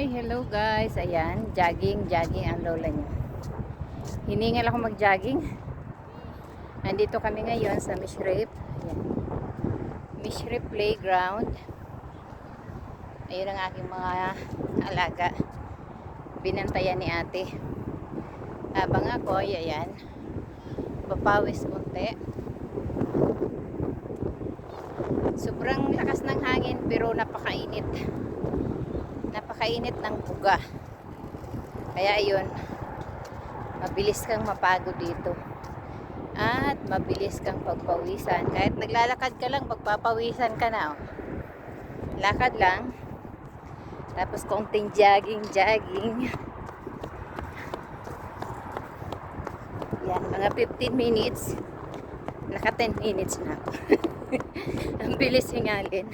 Hi, hello guys. Ayan, jogging ang lola niya. Hiningal ako mag-jogging. Nandito kami ngayon sa Mishrep. Ayan. Mishrep Playground. Ayun ang aking mga alaga. Binantayan ni ate. Habang ako, ayan, papawis konti. Sobrang lakas ng hangin pero napakainit. Napakainit ng buga. Kaya ayun, mabilis kang mapagod dito. At mabilis kang pagpawisan. Kahit naglalakad ka lang, pagpapawisan ka na. Oh. Lakad lang. Tapos konting jogging. Yan, mga 15 minutes. Naka 10 minutes na ako. Ang bilis hingalin.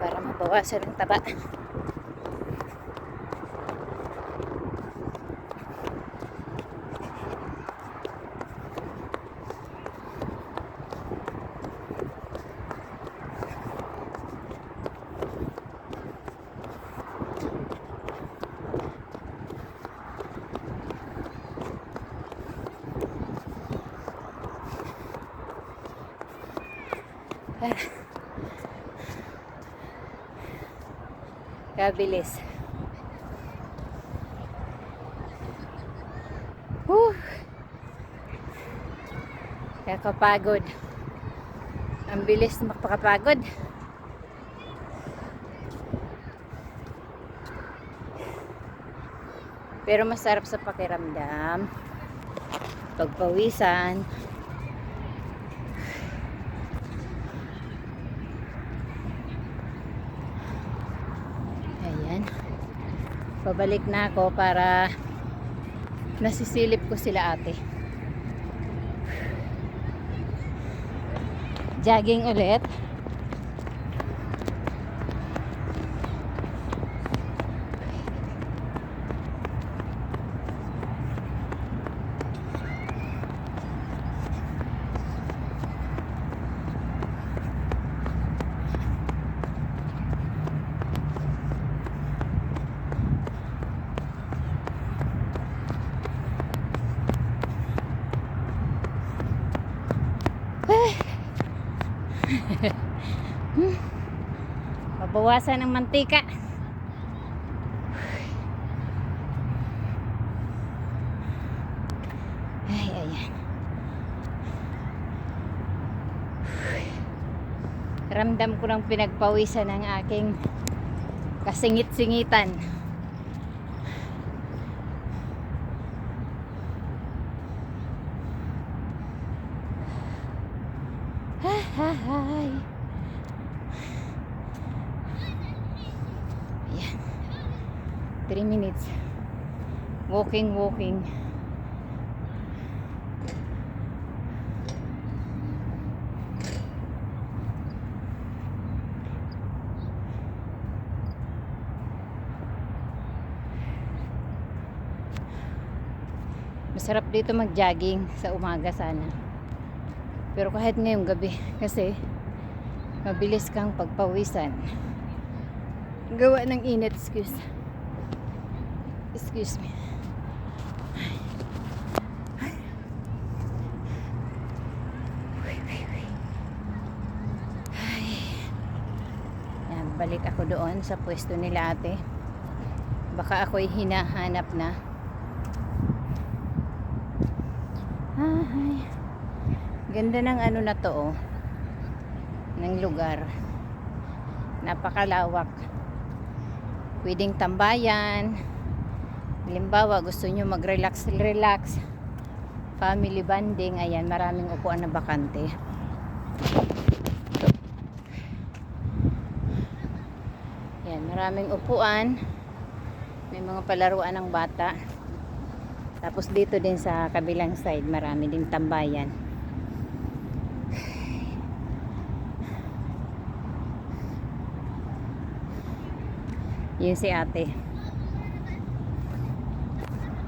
Para mabawasan ang taba. Kabilis. Kakapagod. Ang bilis makapagod. Pero masarap sa pakiramdam. Pagpawisan. Ayan. Pabalik na ako para nasisilip ko sila ate. Jogging ulit. Mabawasan ng mantika. Ay, ayan. Ramdam ko ng pinagpawisan ng aking kasingit-singitan. Hi. Ayan. 3 minutes. Walking. Masarap dito mag-jogging sa umaga sana. Pero kahit ngayong gabi kasi mabilis kang pagpawisan. Gawa ng init, excuse me. Yan, balik ako doon sa pwesto nila ate. Baka ako'y hinahanap na. Ay, ganda ng ano na to, oh, ng lugar. Napakalawak. Pwedeng tambayan. Halimbawa, gusto nyo mag-relax, family bonding. Ayan, maraming upuan na bakante. Ayan, maraming upuan. May mga palaruan ng bata. Tapos dito din sa kabilang side, marami ding tambayan. Yun si ate.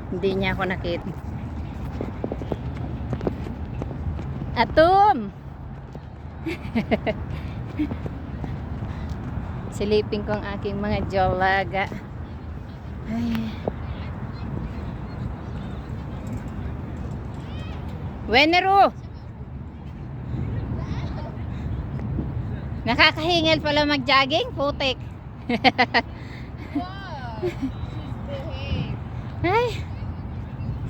Hindi niya ako nakita. Atom! Silipin ko ang aking mga jolaga. Ay. Wenero! Nakakahingal pala mag-jogging, putik. Wow, she's behave. Ay.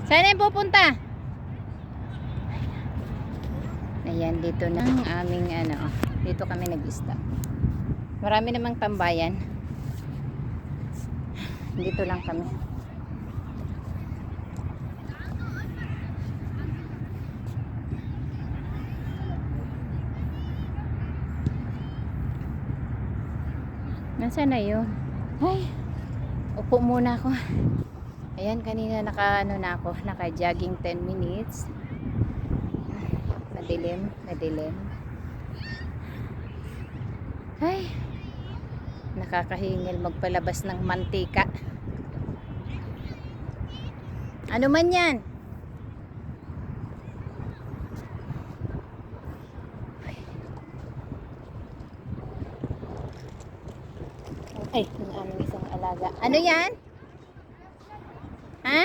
Saan yung pupunta? Ayan, dito na ang aming ano. Dito kami nag-stop. Marami namang tambayan. Dito lang kami. Nasaan na yun? Ay, upo muna ako. Ayan, kanina naka-ano na ako, naka-jogging 10 minutes. Madilim, madilim. Ay, nakakahingal magpalabas ng mantika. Ano man yan? Ay, ang aming isang alaga. Ano yan? Ha?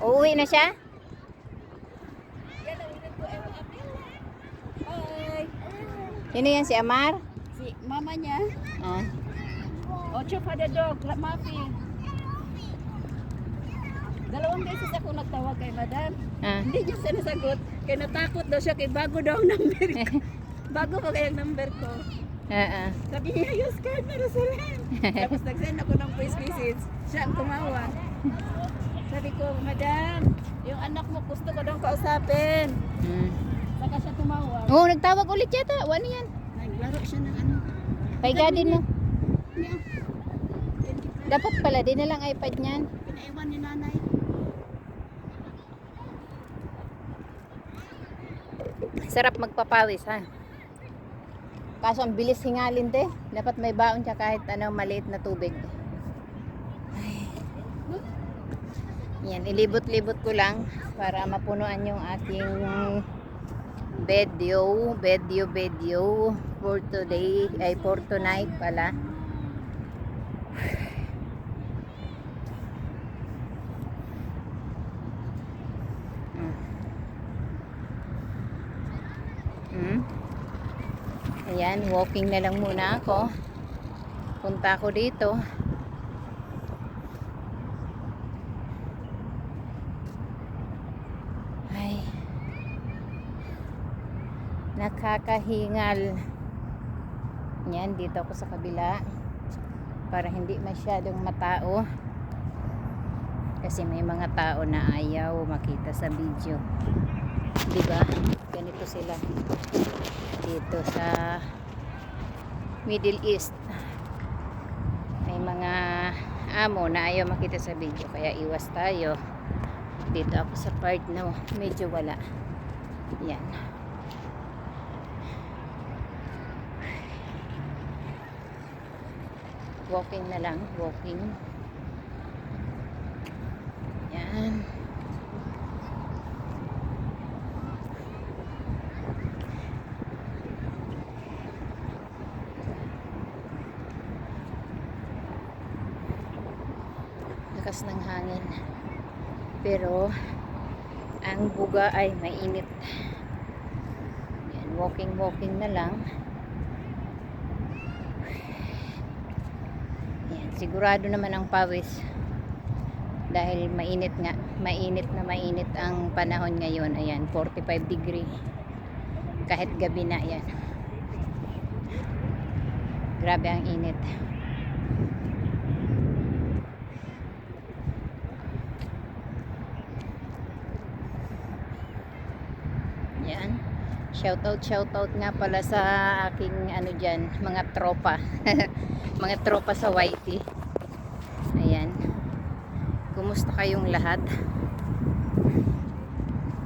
Uuwi na siya? Hi. Sino yan, si Amar? Si mama niya. Ah. Ocho for the dog, Mafi. Dalawang beses ako nagtawag kay madam. Ah. Hindi niya siya nasagot. Kaya natakot daw siya kay bago daw ang number ko. Bago pa kaya ang number ko. Sabi niya, use card na Rosalyn. Tapos nag-send ako ng voice message. Siya ang tumawag. Sabi ko, madam, yung anak mo gusto ko daw kausapin. Saka siya tumawag. Oo, nagtawag ulit yata. Ano yan? Naglaro siya ng ano. Paiga din mo. Niya. Dapat pala, din na lang iPad niyan. Pinaiwan ni nanay. Sarap magpapawis, ha? Kaso ang bilis hingalin, te. Dapat may baon siya kahit ano, maliit na tubig. Ay. Yan, ilibot-libot ko lang para mapunuan yung aking video for today, ay for tonight pala. Ayan, walking na lang muna ako. Punta ako dito. Ay. Nakakahingal. Yan, dito ako sa kabila. Para hindi masyadong matao. Kasi may mga tao na ayaw makita sa video. Diba? Ganito sila. Dito sa Middle East may mga amo na ayaw makita sa video, kaya iwas tayo. Dito ako sa part na medyo wala. Yan. Walking na lang, walking. Yan. Lakas ng hangin, pero ang buga ay mainit. Yan, walking na lang. Yan, sigurado naman ang pawis dahil mainit nga, mainit ang panahon ngayon. Ayan, 45 degree kahit gabi na. Yan, grabe ang init. Yan. Shoutout nga pala sa aking ano dyan, mga tropa. Mga tropa sa YT. Ayan. Kumusta kayong lahat?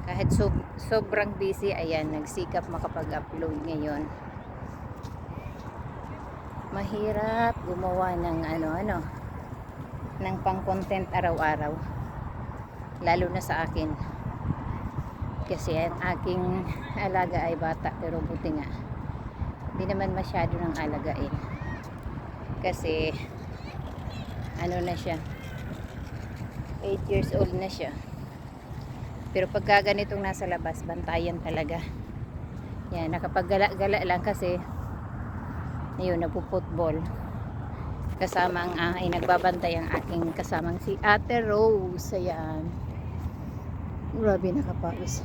Kahit sobrang busy, ayan, nagsikap makapag-upload ngayon. Mahirap gumawa ng ano ng pang-content araw-araw. Lalo na sa akin. Kasi ang aking alaga ay bata, pero buti nga hindi naman masyado ng alagain. Kasi ano na siya, 8 years old na siya. Pero pagka ganitong nasa labas, bantayan talaga. Yan, nakapaggala-gala lang kasi ayun, nagpo-football. Kasama ang ay nagbabantay ang aking kasamang si Ate Rose. Ayan. Grabe, nakapawis.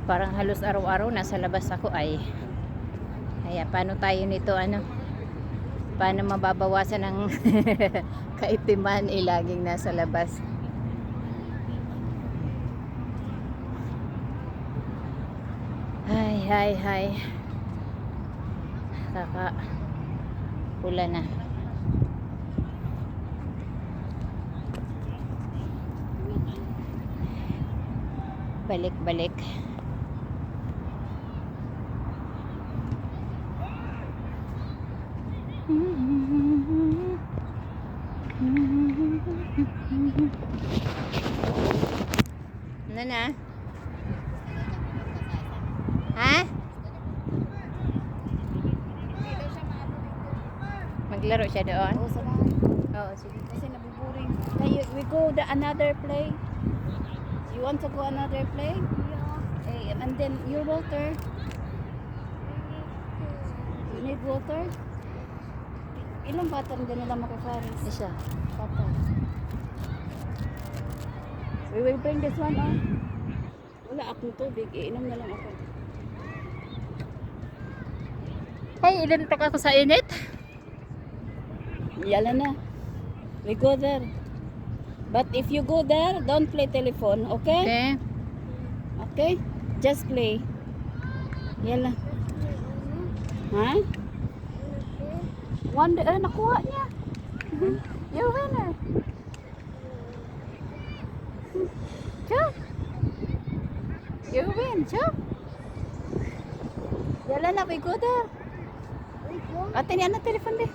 Parang halos araw-araw nasa labas ako ay. Kaya paano tayo nito paano mababawasan ng kaitiman laging nasa labas. Hay. Pula na. Balik. Ano na? Ha? Maglaro siya doon? Oo, sa bahay. Oo, sige. Kasi nabuboring. We go the another play. You want to go another play? Yeah. And then your water. You need water? Ilang bata din nila makafaris? Isa. Bata. We will bring this one on. Wala akong tubig. Iinom na lang ako. Ay, ilantok ako sa init. Yala na. We go there. But if you go there, don't play telephone, okay? Okay. Okay? Just play. Yala. Ha? Nakuha niya. You're winner. Chup. You win, Chup. Yala na, we go there. Ate niya na telephone din.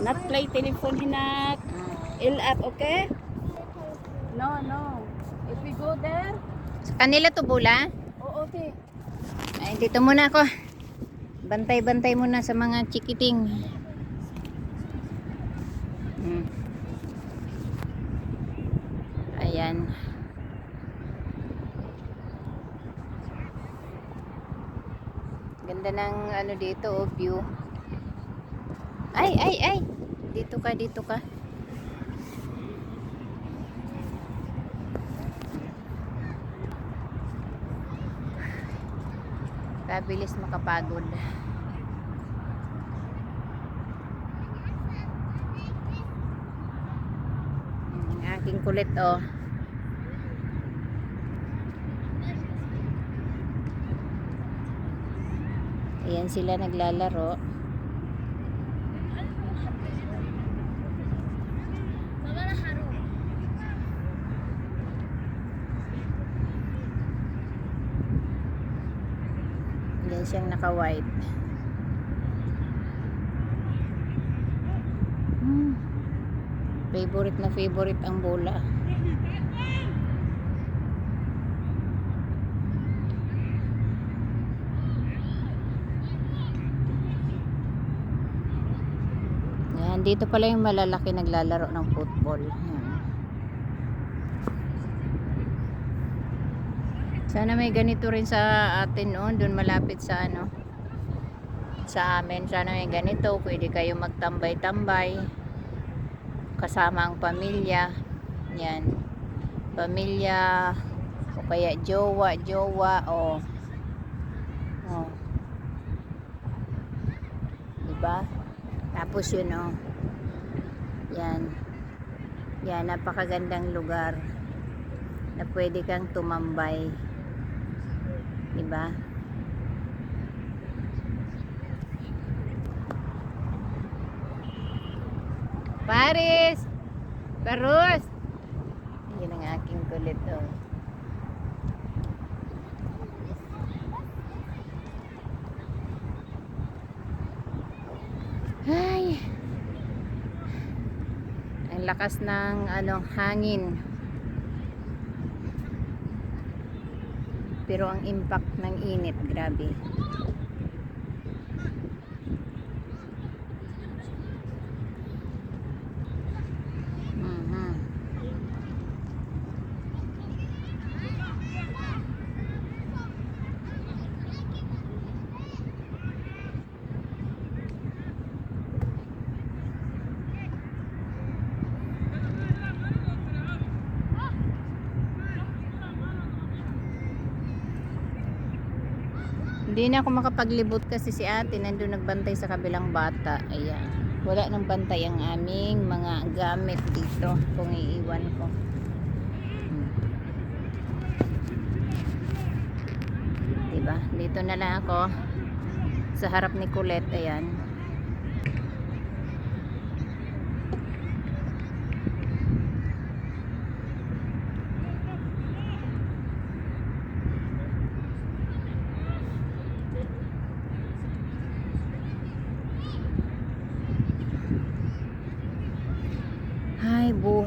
Not play telephone, hinak. Up, okay? No. If we go there, Sa kanila to bula. oo, te. Ay, dito muna ako. Bantay-bantay muna sa mga chikiting. Ayan. Ganda ng dito, view. Ay. Dito ka. Kabilis makapagod. Ang aking kulit, oh. Ayan sila naglalaro. Yan siyang naka-white. Favorite ang bola. Yan, dito pala yung malalaki naglalaro ng football. Yan. Sana may ganito rin sa atin noon, doon malapit sa sa amin. Sana may ganito, pwede kayo magtambay-tambay kasama ang pamilya. Yan. Pamilya o kaya jowa o Tapos yun oh. Yan. Yan, napakagandang lugar na pwede kang tumambay. Diba? Paris! Barus! Yan ang aking kulit oh. Ay! Ang lakas ng hangin. Pero ang impact ng init, grabe. Hindi na ako makapaglibot kasi si ate nandun nagbantay sa kabilang bata. Ayan. Wala nang bantay ang aming mga gamit dito kung iiwan ko. Diba? Dito na lang ako sa harap ni Colette. Ayan.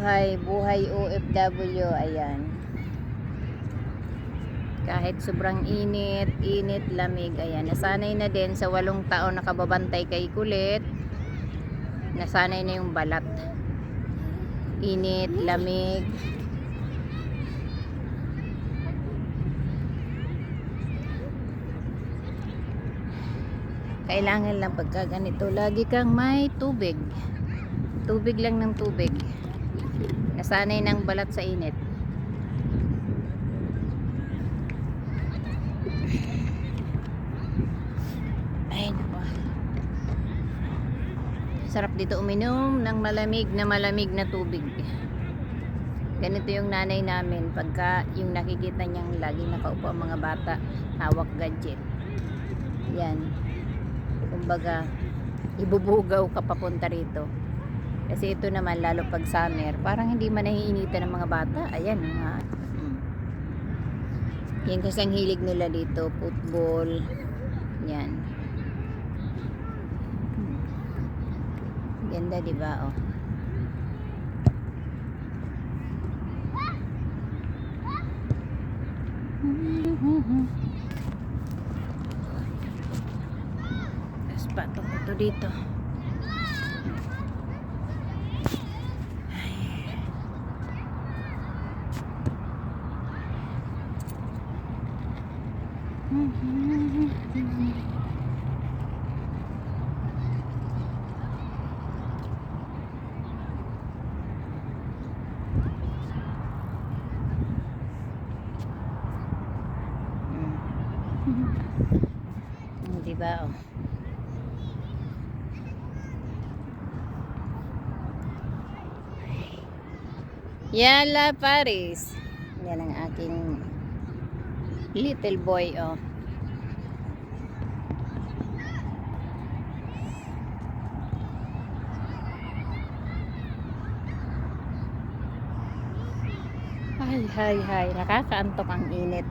Ay, buhay OFW, ayan. Kahit sobrang init, lamig, ayan. Nasanay na din sa 8 taon nakababantay kay Kulit. Nasanay na yung balat. Init, lamig. Kailangan lang pagka ganito, lagi kang may tubig. Tubig lang ng tubig. Nasanay ng balat sa init. Ay nako. Sarap dito uminom ng malamig na tubig. Ganito yung nanay namin pagka yung nakikita niyang lagi nakaupo ang mga bata, hawak gadget. Yan. Kumbaga, ibubugaw ka papunta rito. Kasi ito naman, lalo pag summer, parang hindi man nahiinitan ng mga bata. Ayan, mga yan kasi ang hilig nila dito, football. Yan. Ganda, diba? Oh. Tapos patong ito dito. Diba? Oh. Yala Paris. Yan ang aking little boy, oh. Hay, nakakaantok ang init.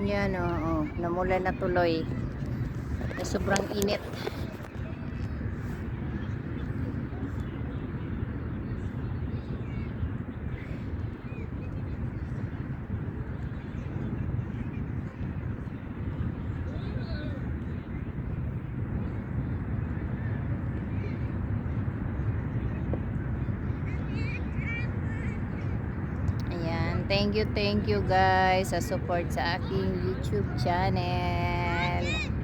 Yan oh, namula na tuloy. Sobrang init. Thank you guys sa support sa aking YouTube channel.